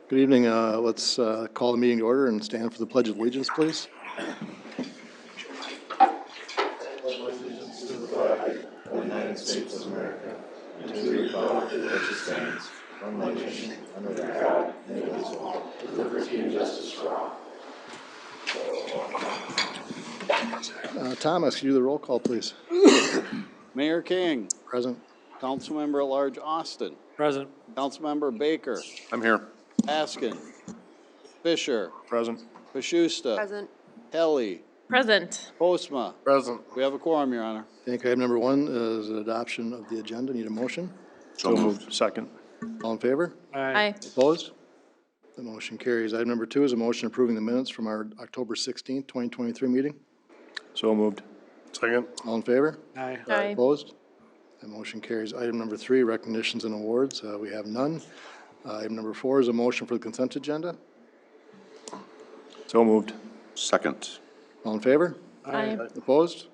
Good evening. Let's call the meeting to order and stand for the Pledge of Allegiance, please. The United States of America, and to the republic for which it stands, one nation, under God, indivisible, with liberty and justice for all. Tom, ask you to do the roll call, please. Mayor King. Present. Councilmember at Large Austin. Present. Councilmember Baker. I'm here. Askin. Fisher. Present. Pashusta. Present. Helly. Present. Postma. Present. We have a quorum, Your Honor. Thank you. Item number 1 is adoption of the agenda. Need a motion? So moved. Second. All in favor? Aye. Opposed? The motion carries. Item number 2 is a motion approving the minutes from our October 16th, 2023 meeting. So moved. Second. All in favor? Aye. Aye. Opposed? The motion carries. Item number 3, recognitions and awards. We have none. Item number 4 is a motion for the consent agenda. So moved. Second. All in favor? Aye. Opposed?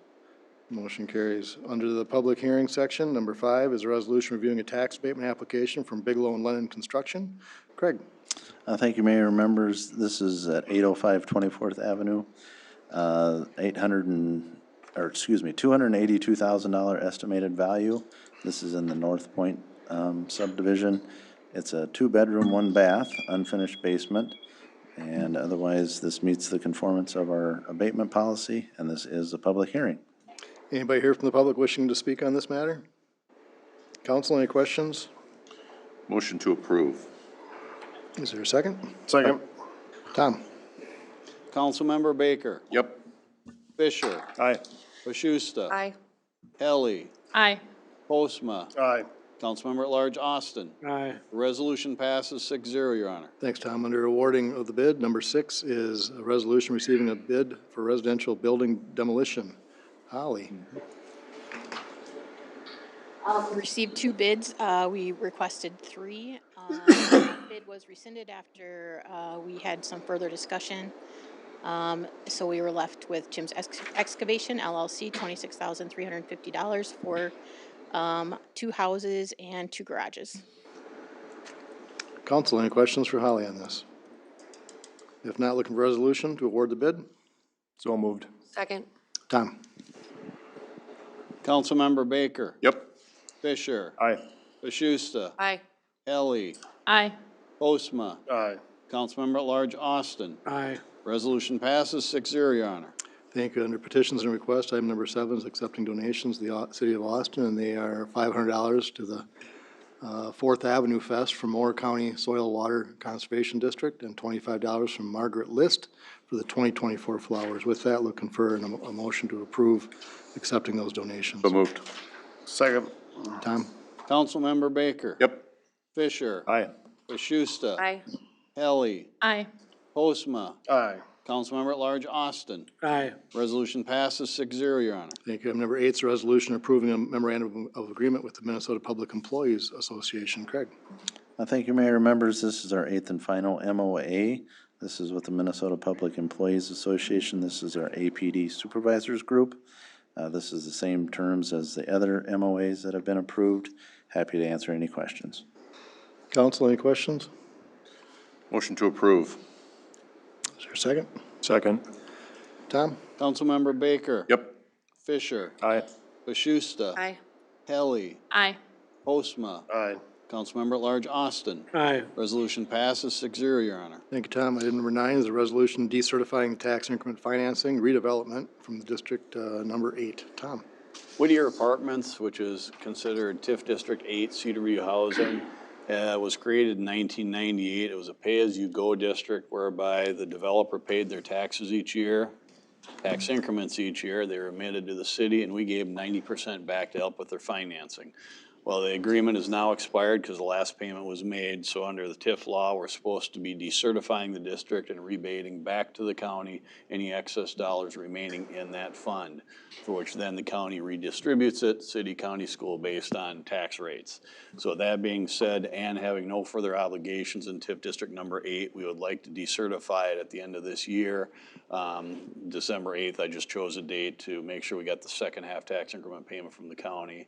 Motion carries. Under the public hearing section, number 5 is a resolution reviewing a tax abatement application from Bigelow and Lennon Construction. Craig. Thank you, Mayor and members. This is at 805 24th Avenue. $282,000 estimated value. This is in the North Point subdivision. It's a 2-bedroom, 1-bath, unfinished basement. And otherwise, this meets the conformance of our abatement policy, and this is a public hearing. Anybody here from the public wishing to speak on this matter? Council, any questions? Motion to approve. Is there a second? Second. Tom? Councilmember Baker. Yep. Fisher. Aye. Pashusta. Aye. Helly. Aye. Postma. Aye. Councilmember at Large Austin. Aye. The resolution passes 6-0, Your Honor. Thanks, Tom. Under awarding of the bid, number 6 is a resolution receiving a bid for residential building demolition. Holly? We received 2 bids. We requested 3. One bid was rescinded after we had some further discussion. So we were left with Jim's Excavation LLC, $26,350 for 2 houses and 2 garages. Council, any questions for Holly on this? If not, looking for resolution to award the bid? So moved. Second. Tom? Councilmember Baker. Yep. Fisher. Aye. Pashusta. Aye. Helly. Aye. Postma. Aye. Councilmember at Large Austin. Aye. Resolution passes 6-0, Your Honor. Thank you. Under petitions and requests, item number 7 is accepting donations to the city of Austin, and they are $500 to the 4th Avenue Fest from Moore County Soil Water Conservation District and $25 from Margaret List for the 2024 flowers. With that, looking for a motion to approve accepting those donations. So moved. Second. Tom? Councilmember Baker. Yep. Fisher. Aye. Pashusta. Aye. Helly. Aye. Postma. Aye. Councilmember at Large Austin. Aye. Resolution passes 6-0, Your Honor. Thank you. Item number 8 is a resolution approving a memorandum of agreement with the Minnesota Public Employees Association. Craig? Thank you, Mayor and members. This is our 8th and final MOA. This is with the Minnesota Public Employees Association. This is our APD Supervisors Group. This is the same terms as the other MOAs that have been approved. Happy to answer any questions. Council, any questions? Motion to approve. Is there a second? Second. Tom? Councilmember Baker. Yep. Fisher. Aye. Pashusta. Aye. Helly. Aye. Postma. Aye. Councilmember at Large Austin. Aye. Resolution passes 6-0, Your Honor. Thank you, Tom. Item number 9 is a resolution decertifying tax increment financing redevelopment from the district number 8. Tom? Whittier Apartments, which is considered TIF District 8 Cedarview housing, was created in 1998. It was a pay-as-you-go district whereby the developer paid their taxes each year, tax increments each year. They were remitted to the city, and we gave 90% back to help with their financing. Well, the agreement is now expired because the last payment was made, so under the TIF law, we're supposed to be decertifying the district and rebating back to the county any excess dollars remaining in that fund, for which then the county redistributes it, city, county, school, based on tax rates. So that being said, and having no further obligations in TIF District number 8, we would like to decertify it at the end of this year. December 8th, I just chose a date to make sure we got the second half tax increment payment from the county.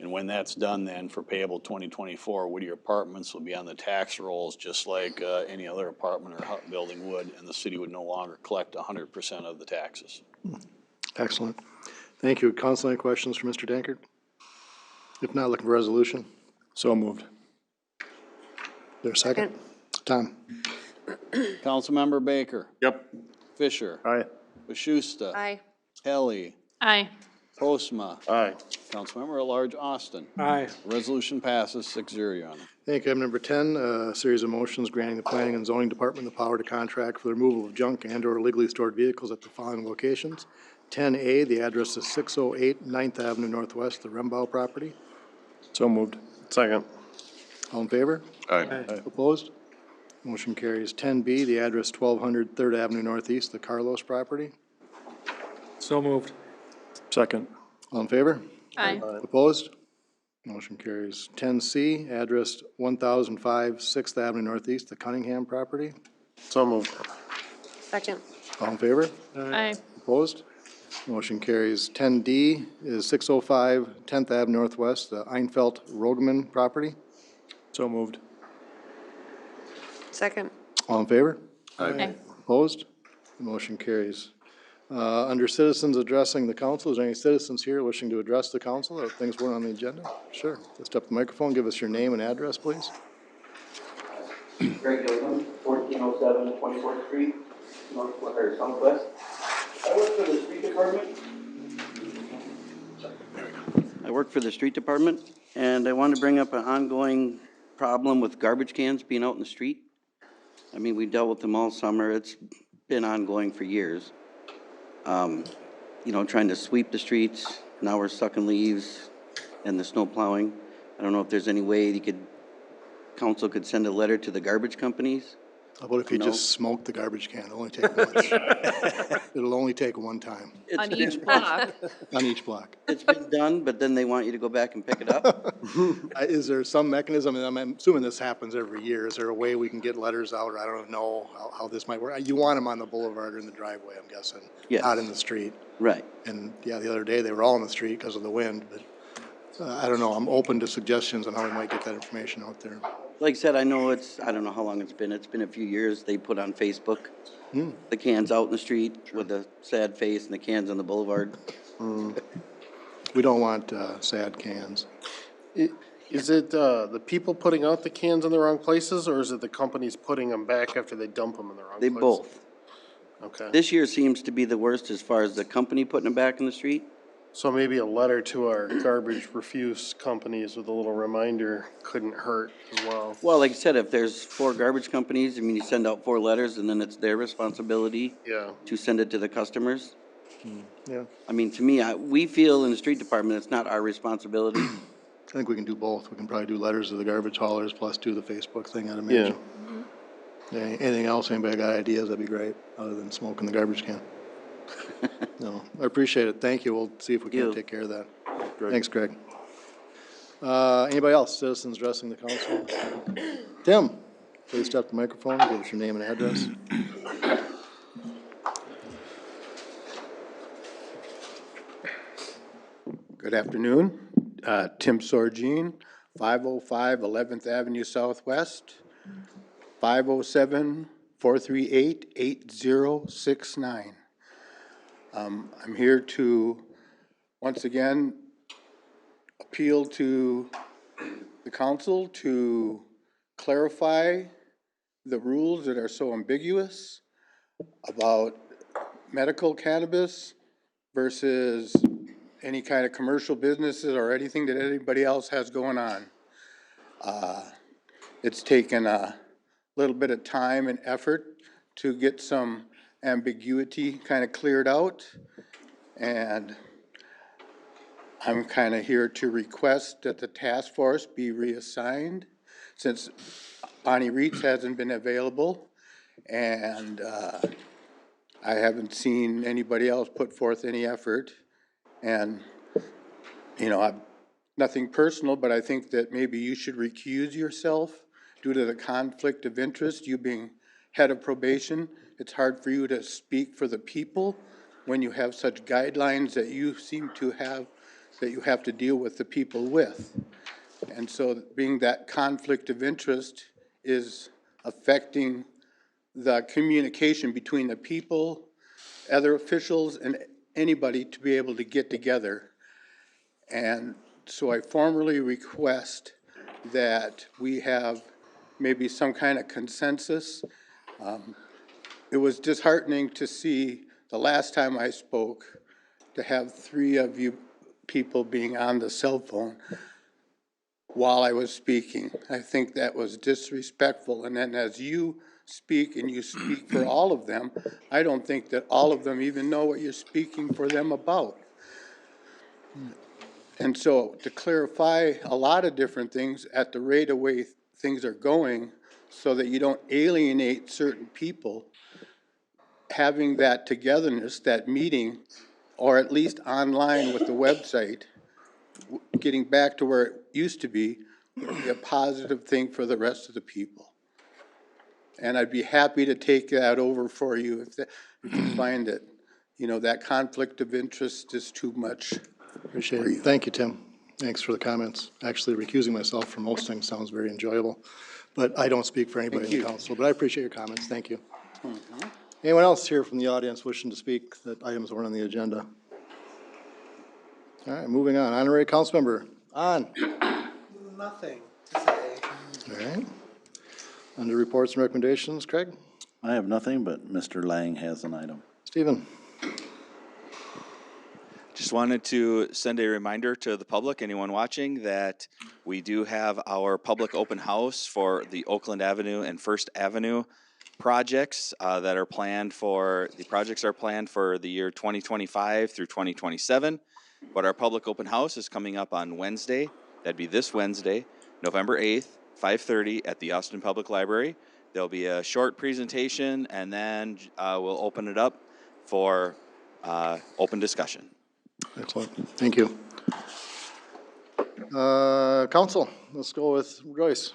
And when that's done then for payable 2024, Whittier Apartments will be on the tax rolls just like any other apartment or building would, and the city would no longer collect 100% of the taxes. Excellent. Thank you. Council, any questions for Mr. Dankert? If not, looking for resolution. So moved. Is there a second? Tom? Councilmember Baker. Yep. Fisher. Aye. Bashusta. Aye. Helly. Aye. Postma. Aye. Councilmember at Large Austin. Aye. Resolution passes 6-0, Your Honor. Thank you. Item number 10, a series of motions granting the Planning and Zoning Department the power to contract for the removal of junk and/or illegally stored vehicles at the following locations. 10A, the address is 608 9th Avenue Northwest, the Rembau property. So moved. Second. All in favor? Aye. Opposed? Motion carries. 10B, the address 1200 3rd Avenue Northeast, the Carlos property. So moved. Second. All in favor? Aye. Opposed? Motion carries. 10C, address 1005 6th Avenue Northeast, the Cunningham property. So moved. Second. All in favor? Aye. Opposed? Motion carries. 10D is 605 10th Avenue Northwest, the Einfeld-Rogeman property. So moved. Second. All in favor? Aye. Opposed? The motion carries. Under citizens addressing the council, is there any citizens here wishing to address the council or things weren't on the agenda? Sure. Let's step to the microphone. Give us your name and address, please. Greg Gilman, 1407 24th Street, northwest, or southwest. I work for the street department. I work for the street department, and I wanted to bring up an ongoing problem with garbage cans being out in the street. I mean, we dealt with them all summer. It's been ongoing for years. You know, trying to sweep the streets. Now we're sucking leaves and the snow plowing. I don't know if there's any way council could send a letter to the garbage companies. How about if you No. just smoke the garbage can? It'll only take once. It'll only take one time On each block. on each block. It's been done, but then they want you to go back and pick it up. Is there some mechanism, and I'm assuming this happens every year, is there a way we can get letters out, or I don't know how this might work? You want them on the boulevard or in the driveway, I'm guessing, Yes. not in the street. Right. And yeah, the other day, they were all in the street because of the wind, but I don't know, I'm open to suggestions on how we might get that information out there. Like I said, I don't know how long it's been a few years. They put on Facebook the cans out in the street with a sad face and the cans on the boulevard. We don't want sad cans. Is it the people putting out the cans in the wrong places, or is it the companies putting them back after they dump them in the wrong They places? both. Okay. This year seems to be the worst as far as the company putting them back in the street. So maybe a letter to our garbage refuse companies with a little reminder couldn't hurt as well. Well, like I said, if there's 4 garbage companies, I mean, you send out 4 letters and then it's their responsibility Yeah. to send it to the customers. Yeah, I mean, to me, we feel in the street department, it's not our responsibility. I think we can do both. We can probably do letters to the garbage haulers plus do the Facebook thing, I'd Yeah. imagine. Yeah, anything else, anybody got ideas, that'd be great, other than smoking the garbage can. No, I appreciate it. Thank you. We'll see if we can You. take care of that. Thanks, Greg. Anybody else, citizens addressing the council? Tim, please step to the microphone, give us your name and address. Good afternoon. Tim Sorgine, 505 11th Avenue Southwest, 507-438-8069. I'm here to, once again, appeal to the council to clarify the rules that are so ambiguous about medical cannabis versus any kind of commercial businesses or anything that anybody else has going on. It's taken a little bit of time and effort to get some ambiguity kind of cleared out. And I'm kind of here to request that the task force be reassigned since Bonnie Reitz hasn't been available. And I haven't seen anybody else put forth any effort. And, you know, nothing personal, but I think that maybe you should recuse yourself due to the conflict of interest, you being head of probation. It's hard for you to speak for the people when you have such guidelines that you seem to have that you have to deal with the people with. And so being that conflict of interest is affecting the communication between the people, other officials, and anybody to be able to get together. And so I formally request that we have maybe some kind of consensus. It was disheartening to see the last time I spoke, to have 3 of you people being on the cell phone while I was speaking. I think that was disrespectful. And then as you speak, and you speak for all of them, I don't think that all of them even know what you're speaking for them about. And so to clarify a lot of different things at the rate of way things are going, so that you don't alienate certain people, having that togetherness, that meeting, or at least online with the website, getting back to where it used to be, would be a positive thing for the rest of the people. And I'd be happy to take that over for you if you find that, you know, that conflict of interest is too much. Appreciate it. Thank you, Tim. Thanks for the comments. Actually, recusing myself from most things sounds very enjoyable, but I don't speak for anybody in the council, but I appreciate your comments. Thank you. Anyone else here from the audience wishing to speak that items weren't on the agenda? All right, moving on. Honorary council member, on. Nothing to say. All right. Under reports and recommendations, Craig? I have nothing, but Mr. Lang has an item. Stephen? Just wanted to send a reminder to the public, anyone watching, that we do have our public open house for the Oakland Avenue and First Avenue projects that are planned for, the projects are planned for the year 2025 through 2027. But our public open house is coming up on Wednesday. That'd be this Wednesday, November 8th, 5:30 at the Austin Public Library. There'll be a short presentation, and then we'll open it up for open discussion. Excellent. Thank you. Council, let's go with Joyce.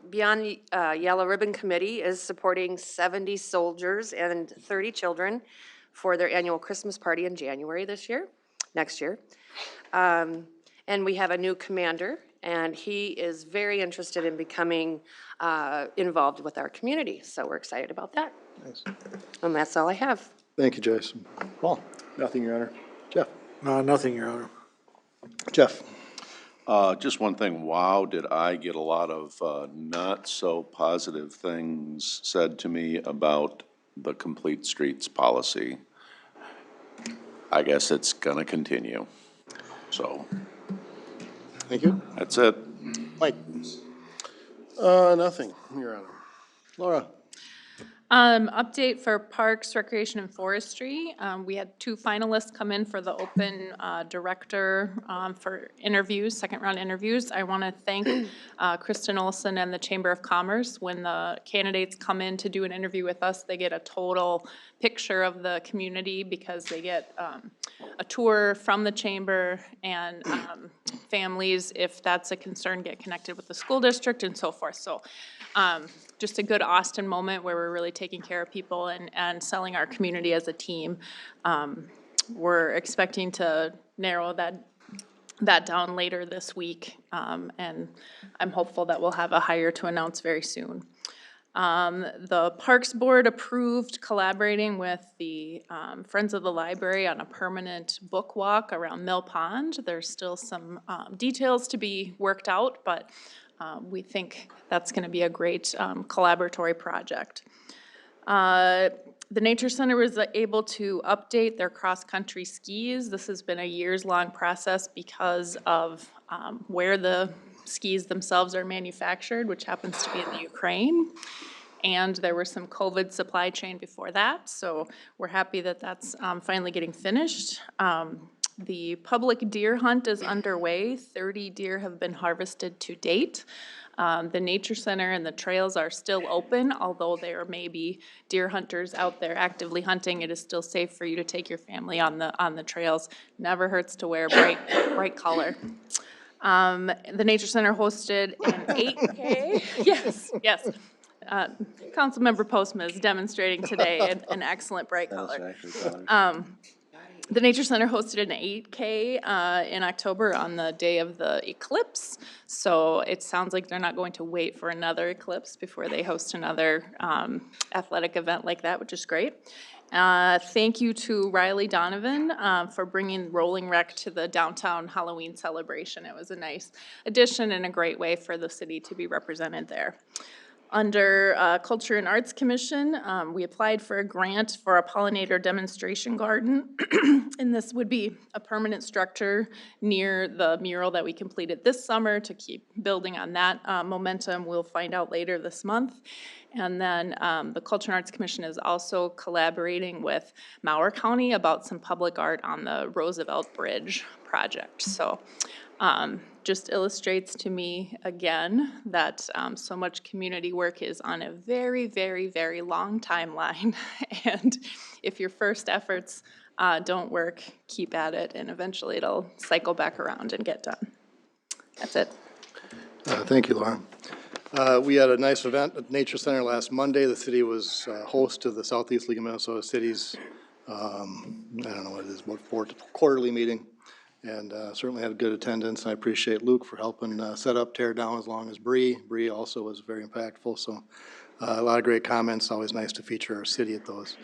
Beyond Yellow Ribbon Committee is supporting 70 soldiers and 30 children for their annual Christmas party in January next year. And we have a new commander, and he is very interested in becoming involved with our community. So we're excited about that. Thanks. And that's all I have. Thank you, Joyce. Paul? Nothing, Your Honor. Jeff? Nothing, Your Honor. Jeff? Just one thing, wow, did I get a lot of not so positive things said to me about the Complete Streets policy. I guess it's gonna continue, so. Thank you. That's it. Mike? Nothing, Your Honor. Laura? Update for Parks, Recreation, and Forestry. We had 2 finalists come in for the open director for interviews, second round interviews. I want to thank Kristen Olson and the Chamber of Commerce. When the candidates come in to do an interview with us, they get a total picture of the community because they get a tour from the chamber, and families, if that's a concern, get connected with the school district and so forth. So just a good Austin moment where we're really taking care of people and selling our community as a team. We're expecting to narrow that down later this week, and I'm hopeful that we'll have a hire to announce very soon. The Parks Board approved collaborating with the Friends of the Library on a permanent book walk around Mill Pond. There's still some details to be worked out, but we think that's going to be a great collaboratory project. The Nature Center was able to update their cross-country skis. This has been a years-long process because of where the skis themselves are manufactured, which happens to be in the Ukraine. And there was some COVID supply chain before that, so we're happy that that's finally getting finished. The public deer hunt is underway. 30 deer have been harvested to date. The Nature Center and the trails are still open, although there may be deer hunters out there actively hunting. It is still safe for you to take your family on the trails. Never hurts to wear bright color. The Nature Center hosted an 8K. Yes. Councilmember Postma is demonstrating today an excellent bright color. Satisfactory colors. The Nature Center hosted an 8K in October on the day of the eclipse. So it sounds like they're not going to wait for another eclipse before they host another athletic event like that, which is great. Thank you to Riley Donovan for bringing Rolling Wreck to the downtown Halloween celebration. It was a nice addition and a great way for the city to be represented there. Under Culture and Arts Commission, we applied for a grant for a pollinator demonstration garden. And this would be a permanent structure near the mural that we completed this summer to keep building on that momentum. We'll find out later this month. And then the Culture and Arts Commission is also collaborating with Mower County about some public art on the Roosevelt Bridge project. So just illustrates to me again that so much community work is on a very, very, very long timeline. And if your first efforts don't work, keep at it, and eventually it'll cycle back around and get done. That's it. Thank you, Laura. We had a nice event at Nature Center last Monday. The city was host to the Southeast League of Minnesota Cities, I don't know what it is, about quarterly meeting. And certainly had good attendance. I appreciate Luke for helping set up, tear down, as long as Bree. Bree also was very impactful. So a lot of great comments. Always nice to feature our city at those.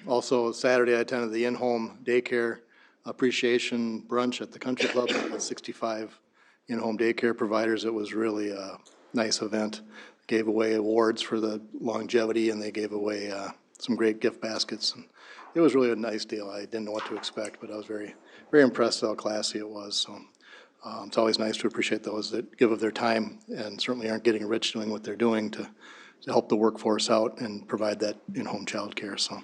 Also Saturday, I attended the in-home daycare appreciation brunch at the Country Club with 65 in-home daycare providers. It was really a nice event. Gave away awards for the longevity, and they gave away some great gift baskets. And it was really a nice deal. I didn't know what to expect, but I was very, very impressed how classy it was. So it's always nice to appreciate those that give of their time and certainly aren't getting rich doing what they're doing to help the workforce out and provide that in-home childcare. So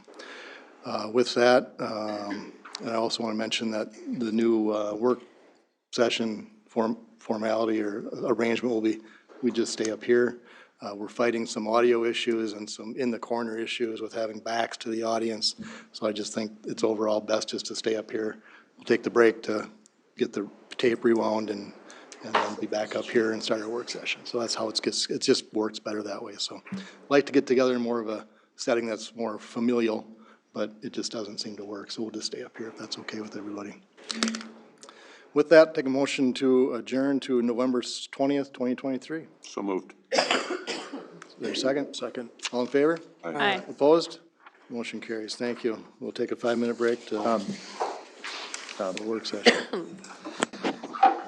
with that, I also want to mention that the new work session formality or arrangement will be, we just stay up here. We're fighting some audio issues and some in the corner issues with having backs to the audience. So I just think it's overall best just to stay up here. We'll take the break to get the tape rewound and then be back up here and start our work session. So that's how it just works better that way. So I'd like to get together in more of a setting that's more familial, but it just doesn't seem to work. So we'll just stay up here if that's okay with everybody. With that, take a motion to adjourn to November 20th, 2023. So moved. Is there a second? Second. All in favor? Aye. Opposed? Motion carries. Thank you. We'll take a 5-minute break to the work session.